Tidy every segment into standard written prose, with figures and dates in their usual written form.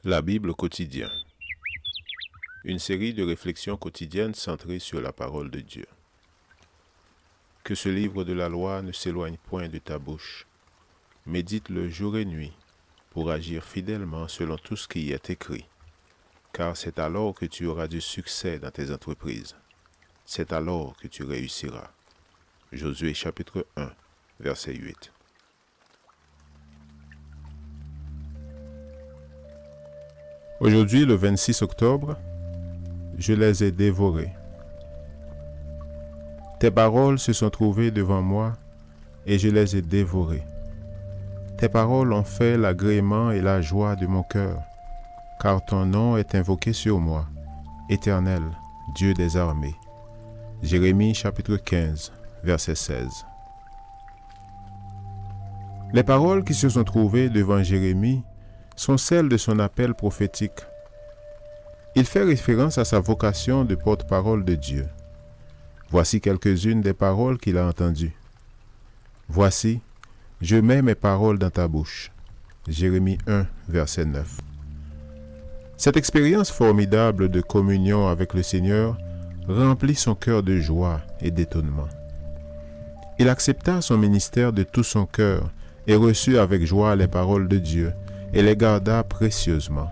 La Bible quotidien. Une série de réflexions quotidiennes centrées sur la parole de Dieu. Que ce livre de la loi ne s'éloigne point de ta bouche. Médite-le jour et nuit, pour agir fidèlement selon tout ce qui y est écrit. Car c'est alors que tu auras du succès dans tes entreprises. C'est alors que tu réussiras. Josué chapitre 1, verset 8. Aujourd'hui, le 26 octobre, je les ai dévorés. Tes paroles se sont trouvées devant moi et je les ai dévorées. Tes paroles ont fait l'agrément et la joie de mon cœur, car ton nom est invoqué sur moi, Éternel, Dieu des armées. Jérémie chapitre 15, verset 16. Les paroles qui se sont trouvées devant Jérémie sont celles de son appel prophétique. Il fait référence à sa vocation de porte-parole de Dieu. Voici quelques-unes des paroles qu'il a entendues. Voici, je mets mes paroles dans ta bouche. Jérémie 1, verset 9. Cette expérience formidable de communion avec le Seigneur remplit son cœur de joie et d'étonnement. Il accepta son ministère de tout son cœur et reçut avec joie les paroles de Dieu et les garda précieusement.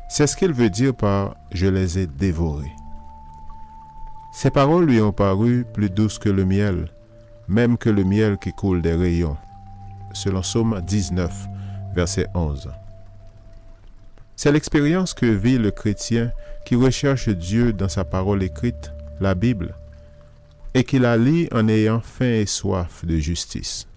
C'est ce qu'il veut dire par « je les ai dévorés ». Ces paroles lui ont paru plus douces que le miel, même que le miel qui coule des rayons, selon Psaume 19, verset 11. C'est l'expérience que vit le chrétien qui recherche Dieu dans sa parole écrite, la Bible, et qui la lit en ayant faim et soif de justice.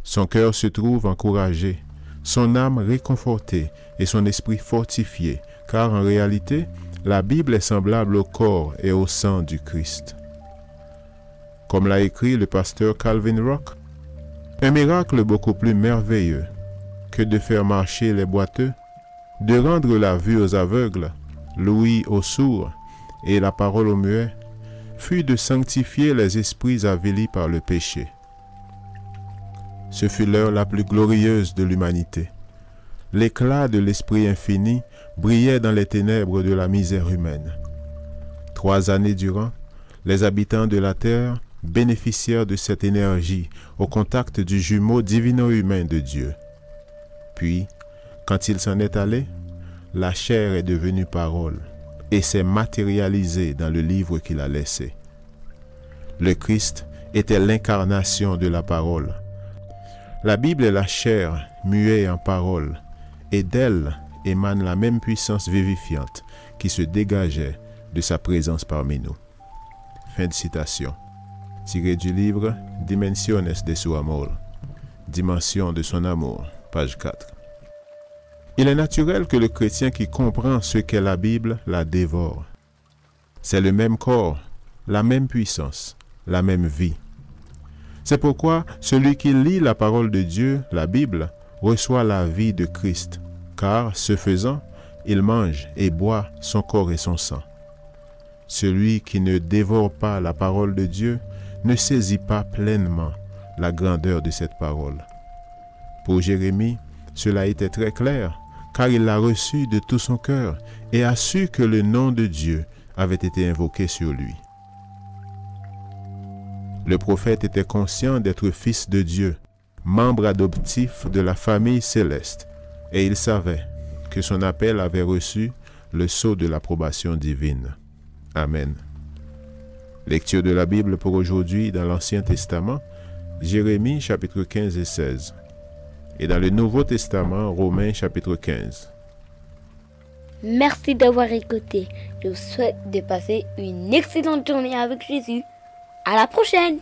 Son cœur se trouve encouragé, son âme réconfortée et son esprit fortifié, car en réalité, la Bible est semblable au corps et au sang du Christ. Comme l'a écrit le pasteur Calvin Rock, un miracle beaucoup plus merveilleux que de faire marcher les boiteux, de rendre la vue aux aveugles, l'ouïe aux sourds et la parole aux muets, fut de sanctifier les esprits avilis par le péché. Ce fut l'heure la plus glorieuse de l'humanité. L'éclat de l'Esprit infini brillait dans les ténèbres de la misère humaine. 3 années durant, les habitants de la terre bénéficièrent de cette énergie au contact du jumeau divino-humain de Dieu. Puis, quand il s'en est allé, la chair est devenue parole et s'est matérialisée dans le livre qu'il a laissé. Le Christ était l'incarnation de la parole. La Bible est la chair muée en parole, et d'elle émane la même puissance vivifiante qui se dégageait de sa présence parmi nous. Fin de citation. Tiré du livre Dimensiones de su amor, Dimension de son amour, page 4. Il est naturel que le chrétien qui comprend ce qu'est la Bible la dévore. C'est le même corps, la même puissance, la même vie. C'est pourquoi celui qui lit la parole de Dieu, la Bible, reçoit la vie de Christ, car, ce faisant, il mange et boit son corps et son sang. Celui qui ne dévore pas la parole de Dieu ne saisit pas pleinement la grandeur de cette parole. Pour Jérémie, cela était très clair, car il l'a reçu de tout son cœur et a su que le nom de Dieu avait été invoqué sur lui. Le prophète était conscient d'être fils de Dieu, membre adoptif de la famille céleste, et il savait que son appel avait reçu le sceau de l'approbation divine. Amen. Lecture de la Bible pour aujourd'hui dans l'Ancien Testament, Jérémie chapitre 15 et 16, et dans le Nouveau Testament, Romains chapitre 15. Merci d'avoir écouté. Je vous souhaite de passer une excellente journée avec Jésus. À la prochaine!